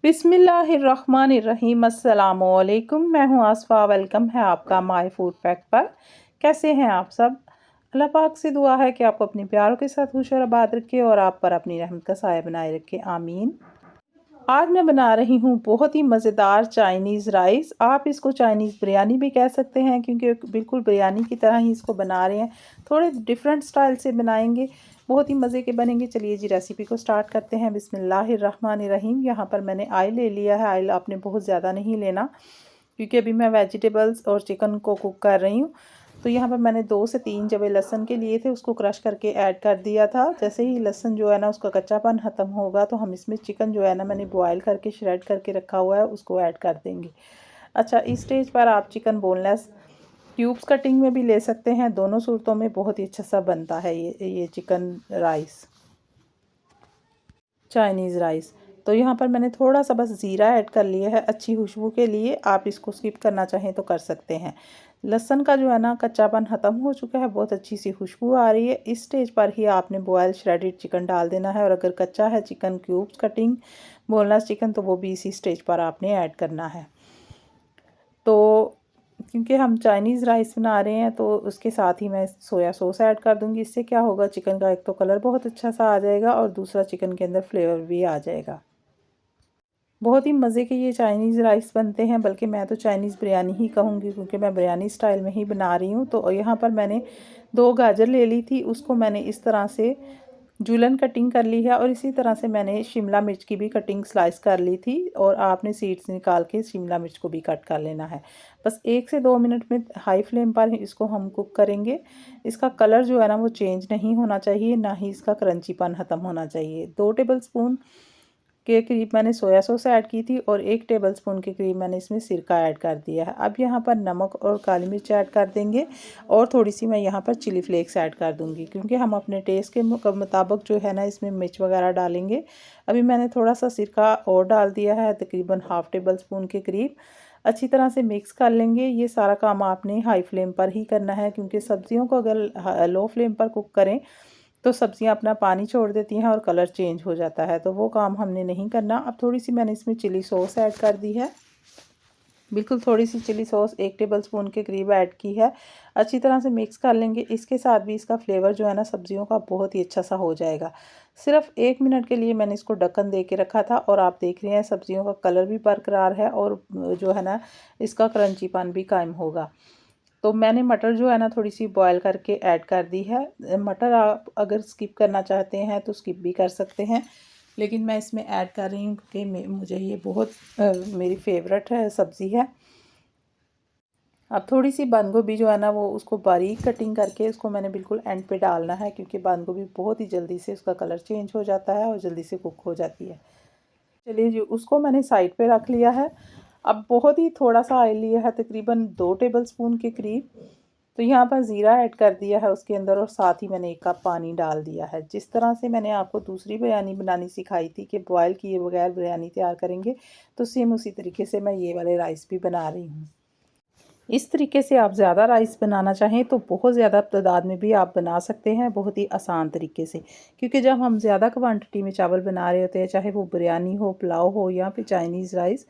बिस्मिल्लाहिर्रहमानिर्रहीम अस्सलामुअलैकुम। मैं हूँ आसफ़ा। वेलकम है आपका माय फूड फैक्ट पर। कैसे हैं आप सब? अल्लाह पाक से दुआ है कि आपको अपने प्यारों के साथ खुश और आबाद रखे और आप पर अपनी रहमत का साया बनाए रखे, आमीन। आज मैं बना रही हूँ बहुत ही मज़ेदार चाइनीज़ राइस। आप इसको चाइनीज़ बिरयानी भी कह सकते हैं क्योंकि बिल्कुल बिरयानी की तरह ही इसको बना रहे हैं। थोड़े डिफरेंट स्टाइल से बनाएंगे, बहुत ही मज़े के बनेंगे। चलिए जी रेसिपी को स्टार्ट करते हैं। बिस्मिल्लाहिर्रहमानिर्रहीम। यहाँ पर मैंने ऑयल ले लिया है। ऑयल आपने बहुत ज़्यादा नहीं लेना क्योंकि अभी मैं वेजिटेबल्स और चिकन को कुक कर रही हूँ। तो यहाँ पर मैंने 2 से 3 जवे लहसुन के लिए थे, उसको क्रश करके ऐड कर दिया था। जैसे ही लहसुन जो है ना उसका कच्चापन ख़त्म होगा तो हम इसमें चिकन जो है ना मैंने बॉयल करके श्रेड करके रखा हुआ है उसको ऐड कर देंगे। अच्छा, इस स्टेज पर आप चिकन बोनलेस क्यूब्स कटिंग में भी ले सकते हैं। दोनों सूरतों में बहुत ही अच्छा सा बनता है ये चिकन राइस, चाइनीज़ राइस। तो यहाँ पर मैंने थोड़ा सा बस ज़ीरा ऐड कर लिया है अच्छी खुशबू के लिए। आप इसको स्किप करना चाहें तो कर सकते हैं। लहसुन का जो है ना कच्चापन ख़त्म हो चुका है, बहुत अच्छी सी खुशबू आ रही है। इस स्टेज पर ही आपने बॉयल श्रेडेड चिकन डाल देना है और अगर कच्चा है chicken cubes cutting boneless chicken तो वो भी इसी स्टेज पर आपने ऐड करना है। तो क्योंकि हम चाइनीज़ राइस बना रहे हैं तो उसके साथ ही मैं सोया सॉस ऐड कर दूंगी। इससे क्या होगा, चिकन का एक तो कलर बहुत अच्छा सा आ जाएगा और दूसरा चिकन के अंदर फ्लेवर भी आ जाएगा। बहुत ही मज़े के ये चाइनीज़ राइस बनते हैं, बल्कि मैं तो चाइनीज़ बिरयानी ही कहूँगी क्योंकि मैं बिरयानी स्टाइल में ही बना रही हूँ। तो यहाँ पर मैंने 2 गाजर ले ली थी, उसको मैंने इस तरह से जूलन कटिंग कर ली है और इसी तरह से मैंने शिमला मिर्च की भी कटिंग स्लाइस कर ली थी और आपने सीड्स निकाल के शिमला मिर्च को भी कट कर लेना है। बस 1 से 2 मिनट में हाई फ्लेम पर इसको हम कुक करेंगे। इसका कलर जो है ना वो चेंज नहीं होना चाहिए, ना ही इसका क्रंचीपन ख़त्म होना चाहिए। 2 टेबलस्पून के करीब मैंने सोया सॉस ऐड की थी और 1 टेबलस्पून के करीब मैंने इसमें सिरका ऐड कर दिया है। अब यहाँ पर नमक और काली मिर्च ऐड कर देंगे और थोड़ी सी मैं यहाँ पर चिली फ्लेक्स ऐड कर दूँगी क्योंकि हम अपने टेस्ट के मुताबिक जो है ना इसमें मिर्च वगैरह डालेंगे। अभी मैंने थोड़ा सा सिरका और डाल दिया है, तकरीबन हाफ़ टेबल स्पून के करीब। अच्छी तरह से मिक्स कर लेंगे। ये सारा काम आपने हाई फ्लेम पर ही करना है क्योंकि सब्जियों को अगर लो फ्लेम पर कुक करें तो सब्जियां अपना पानी छोड़ देती हैं और कलर चेंज हो जाता है, तो वो काम हमने नहीं करना। अब थोड़ी सी मैंने इसमें चिली सॉस ऐड कर दी है, बिल्कुल थोड़ी सी चिली सॉस 1 टेबलस्पून के करीब ऐड की है। अच्छी तरह से मिक्स कर लेंगे। इसके साथ भी इसका फ्लेवर जो है ना सब्जियों का बहुत ही अच्छा सा हो जाएगा। सिर्फ 1 मिनट के लिए मैंने इसको ढक्कन दे के रखा था और आप देख रहे हैं सब्जियों का कलर भी बरकरार है और जो है ना इसका क्रंचीपन भी कायम होगा। तो मैंने मटर जो है ना थोड़ी सी बॉयल करके ऐड कर दी है। मटर आप अगर स्किप करना चाहते हैं तो स्किप भी कर सकते हैं, लेकिन मैं इसमें ऐड कर रही हूँ क्योंकि मुझे ये बहुत मेरी फेवरेट है सब्ज़ी है। अब थोड़ी सी बंद गोभी जो है ना वो उसको बारीक कटिंग करके उसको मैंने बिल्कुल एंड पे डालना है क्योंकि बंद गोभी बहुत ही जल्दी से उसका कलर चेंज हो जाता है और जल्दी से कुक हो जाती है। चलिए जी, उसको मैंने साइड पे रख लिया है। अब बहुत ही थोड़ा सा ऑयल लिया है, तकरीबन 2 टेबलस्पून के करीब। तो यहाँ पर ज़ीरा ऐड कर दिया है उसके अंदर और साथ ही मैंने 1 कप पानी डाल दिया है। जिस तरह से मैंने आपको दूसरी बिरयानी बनानी सिखाई थी कि बॉयल किए बगैर बिरयानी तैयार करेंगे, तो सेम उसी तरीके से मैं ये वाले राइस भी बना रही हूँ। इस तरीके से आप ज़्यादा राइस बनाना चाहें तो बहुत ज़्यादा तादाद में भी आप बना सकते हैं, बहुत ही आसान तरीके से। क्योंकि जब हम ज़्यादा क्वांटिटी में चावल बना रहे होते हैं, चाहे वो बिरयानी हो, पुलाव हो या फिर चाइनीज़ राइस,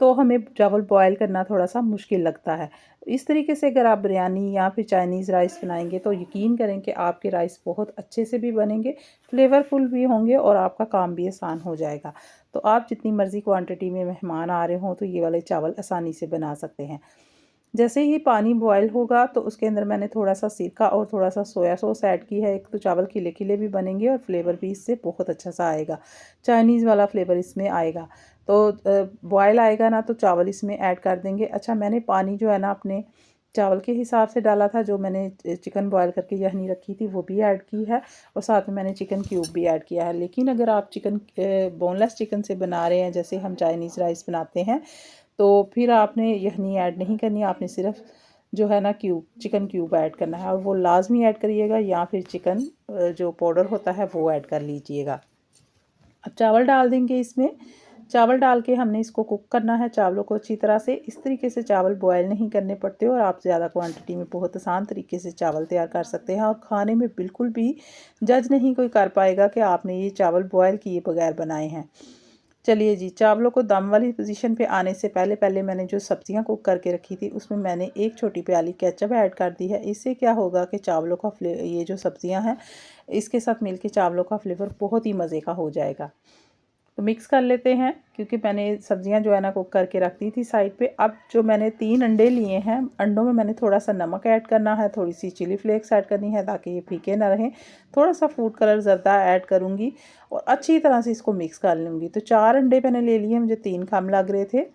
तो हमें चावल बॉयल करना थोड़ा सा मुश्किल लगता है। इस तरीके से अगर आप बिरयानी या फिर चाइनीज़ राइस बनाएंगे तो यकीन करें कि आपके राइस बहुत अच्छे से भी बनेंगे, फ्लेवरफुल भी होंगे और आपका काम भी आसान हो जाएगा। तो आप जितनी मर्ज़ी क्वांटिटी में मेहमान आ रहे हों तो ये वाले चावल आसानी से बना सकते हैं। जैसे ही पानी बॉयल होगा तो उसके अंदर मैंने थोड़ा सा सिरका और थोड़ा सा सोया सॉस ऐड की है। एक तो चावल खिले खिले भी बनेंगे और फ्लेवर भी इससे बहुत अच्छा सा आएगा, चाइनीज़ वाला फ्लेवर इसमें आएगा। तो बॉयल आएगा ना तो चावल इसमें ऐड कर देंगे। अच्छा, मैंने पानी जो है ना अपने चावल के हिसाब से डाला था। जो मैंने चिकन बॉयल करके यखनी रखी थी वो भी ऐड की है और साथ में मैंने चिकन क्यूब भी ऐड किया है। लेकिन अगर आप चिकन बोनलेस चिकन से बना रहे हैं जैसे हम चाइनीज़ राइस बनाते हैं तो फिर आपने यखनी ऐड नहीं करनी, आपने सिर्फ जो है ना चिकन क्यूब ऐड करना है और वो लाजमी ऐड करिएगा या फिर चिकन जो पाउडर होता है वो ऐड कर लीजिएगा। अब चावल डाल देंगे इसमें। चावल डाल के हमने इसको कुक करना है, चावलों को अच्छी तरह से। इस तरीके से चावल बॉयल नहीं करने पड़ते और आप ज़्यादा क्वांटिटी में बहुत आसान तरीके से चावल तैयार कर सकते हैं और खाने में बिल्कुल भी जज नहीं कोई कर पाएगा कि आपने ये चावल बॉयल किए बगैर बनाए हैं। चलिए जी, चावलों को दम वाली पोजीशन पे आने से पहले मैंने जो सब्जियां कुक करके रखी थी उसमें मैंने 1 छोटी प्याली केचप ऐड कर दी है। इससे क्या होगा कि चावलों का ये जो सब्जियां हैं इसके साथ मिलके चावलों का फ्लेवर बहुत ही मज़े का हो जाएगा। तो मिक्स कर लेते हैं, क्योंकि मैंने सब्जियां जो है ना कुक करके रख दी थी साइड पे। अब जो मैंने 3 अंडे लिए हैं, अंडों में मैंने थोड़ा सा नमक ऐड करना है, थोड़ी सी चिली फ्लेक्स ऐड करनी है ताकि ये फीके ना रहें, थोड़ा सा फूड कलर ज़रदा ऐड करूँगी और अच्छी तरह से इसको मिक्स कर लूँगी। तो 4 अंडे मैंने ले लिए, मुझे 3 कम लग रहे थे।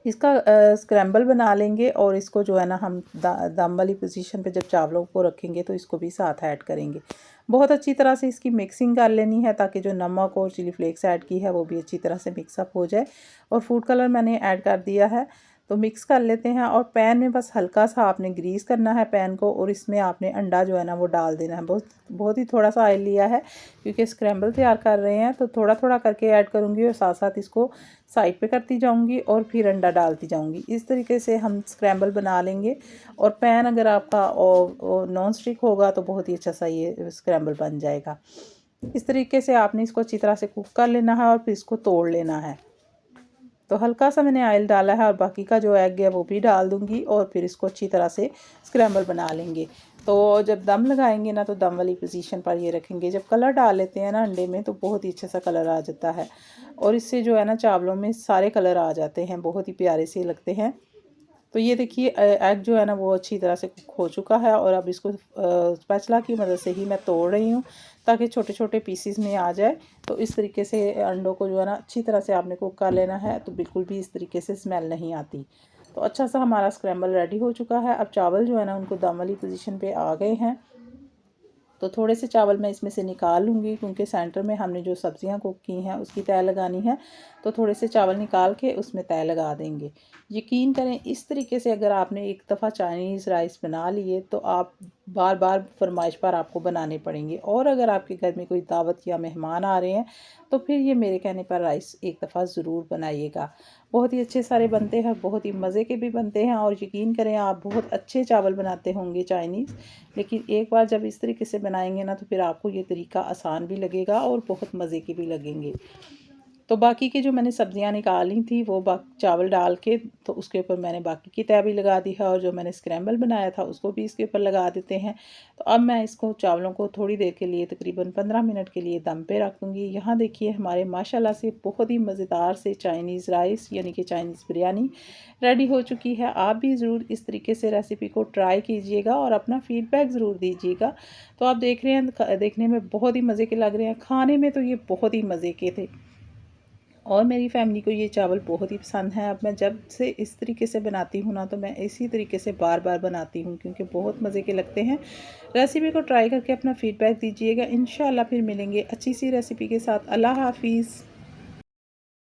इसका स्क्रैम्बल बना लेंगे और इसको जो है ना हम दम वाली पोजीशन पे जब चावलों को रखेंगे तो इसको भी साथ ऐड करेंगे। बहुत अच्छी तरह से इसकी मिक्सिंग कर लेनी है ताकि जो नमक और चिली फ्लेक्स ऐड की है वो भी अच्छी तरह से मिक्सअप हो जाए। और फूड कलर मैंने ऐड कर दिया है, तो मिक्स कर लेते हैं। और पैन में बस हल्का सा आपने ग्रीस करना है पैन को, और इसमें आपने अंडा जो है ना वो डाल देना है। बहुत ही थोड़ा सा ऑयल लिया है क्योंकि स्क्रैम्बल तैयार कर रहे हैं, तो थोड़ा थोड़ा करके ऐड करूँगी और साथ साथ इसको साइड पे करती जाऊँगी और फिर अंडा डालती जाऊँगी। इस तरीके से हम स्क्रैम्बल बना लेंगे। और पैन अगर आपका नॉन स्टिक होगा तो बहुत ही अच्छा सा ये स्क्रैम्बल बन जाएगा। इस तरीके से आपने इसको अच्छी तरह से कुक कर लेना है और फिर इसको तोड़ लेना है। तो हल्का सा मैंने ऑयल डाला है और बाकी का जो एग है वो भी डाल दूँगी और फिर इसको अच्छी तरह से स्क्रैम्बल बना लेंगे। तो जब दम लगाएंगे ना तो दम वाली पोजीशन पर ये रखेंगे। जब कलर डाल लेते हैं ना अंडे में तो बहुत ही अच्छा सा कलर आ जाता है, और इससे जो है ना चावलों में सारे कलर आ जाते हैं, बहुत ही प्यारे से लगते हैं। तो ये देखिए एग जो है ना वो अच्छी तरह से कुक हो चुका है, और अब इसको स्पैचुला की मदद से ही मैं तोड़ रही हूँ ताकि छोटे छोटे पीसीज में आ जाए। तो इस तरीके से अंडों को जो है ना अच्छी तरह से आपने कुक कर लेना है, तो बिल्कुल भी इस तरीके से स्मेल नहीं आती। तो अच्छा सा हमारा स्क्रैम्बल रेडी हो चुका है। अब चावल जो है ना उनको दम वाली पोजीशन पे आ गए हैं, तो थोड़े से चावल मैं इसमें से निकाल लूँगी क्योंकि सेंटर में हमने जो सब्जियां कुक की हैं उसकी तय लगानी है। तो थोड़े से चावल निकाल के उसमें तय लगा देंगे। यकीन करें, इस तरीके से अगर आपने एक दफ़ा चाइनीज़ राइस बना लिए तो आप बार बार फरमाइश पर आपको बनाने पड़ेंगे। और अगर आपके घर में कोई दावत या मेहमान आ रहे हैं तो फिर ये मेरे कहने पर राइस एक दफ़ा ज़रूर बनाइएगा। बहुत ही अच्छे सारे बनते हैं, बहुत ही मज़े के भी बनते हैं। और यकीन करें, आप बहुत अच्छे चावल बनाते होंगे चाइनीज़, लेकिन एक बार जब इस तरीके से बनाएंगे ना तो फिर आपको ये तरीका आसान भी लगेगा और बहुत मज़े के भी लगेंगे। तो बाकी की जो मैंने सब्जियां निकाली थी वो चावल डाल के तो उसके ऊपर मैंने बाकी की तय भी लगा दी है, और जो मैंने स्क्रैम्बल बनाया था उसको भी इसके ऊपर लगा देते हैं। तो अब मैं इसको चावलों को थोड़ी देर के लिए तकरीबन 15 मिनट के लिए दम पे रख दूँगी। यहाँ देखिए हमारे माशाल्लाह से बहुत ही मज़ेदार से चाइनीज़ राइस यानी कि चाइनीज़ बिरयानी रेडी हो चुकी है। आप भी ज़रूर इस तरीके से रेसिपी को ट्राई कीजिएगा और अपना फ़ीडबैक ज़रूर दीजिएगा। तो आप देख रहे हैं, देखने में बहुत ही मज़े के लग रहे हैं, खाने में तो ये बहुत ही मज़े के थे और मेरी फैमिली को ये चावल बहुत ही पसंद है। अब मैं जब से इस तरीके से बनाती हूँ ना तो मैं इसी तरीके से बार बार बनाती हूँ क्योंकि बहुत मज़े के लगते हैं। रेसिपी को ट्राई करके अपना फ़ीडबैक दीजिएगा। इंशाल्लाह फिर मिलेंगे अच्छी सी रेसिपी के साथ। अल्लाह हाफ़िज़।